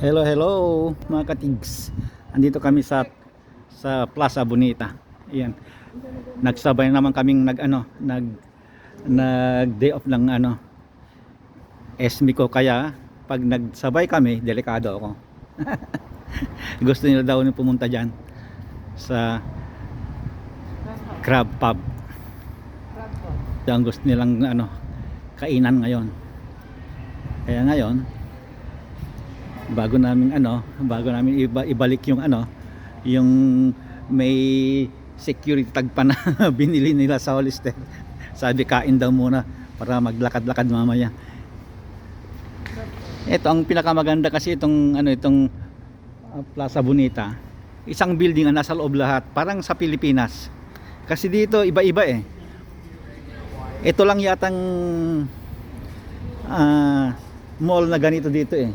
Hello, hello mga katigs. Andito kami sa Plaza Bonita. Ayan. Nagsabay naman kaming nag day off ng SME ko, kaya pag nagsabay kami, delikado ako. Gusto nila daw na pumunta diyan sa Crab Pub. Yan gusto nilang kainan ngayon. Kaya ngayon bago namin ibalik yung may security tag pa na binili nila sa Hollister. Sabi kain daw muna para maglakad-lakad mamaya. Ito ang pinakamaganda kasi itong Plaza Bonita. Isang building ang nasa loob lahat, parang sa Pilipinas. Kasi dito iba-iba eh. Ito lang yatang mall na ganito dito eh.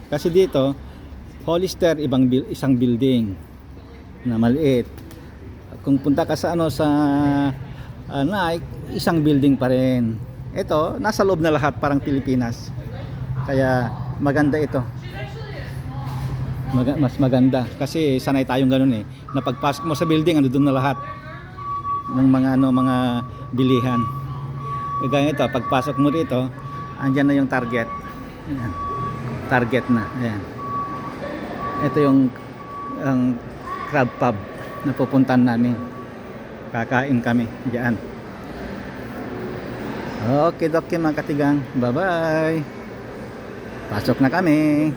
Kasi dito, Hollister isang building na maliit. Kung punta ka sa Nike, isang building pa rin. Ito, nasa loob na lahat, parang Pilipinas. Kaya maganda ito. Mas maganda kasi sanay tayong ganun eh. Na pagpasok mo sa building, doon na lahat ng mga bilihan. Kaya ito, pagpasok mo dito, andyan na yung Target. Ayan. Target na. Ayan. Ito yung ang Crab Pub na pupuntahan namin. Kakain kami diyan. Okay, mga katigang. Bye-bye. Pasok na kami.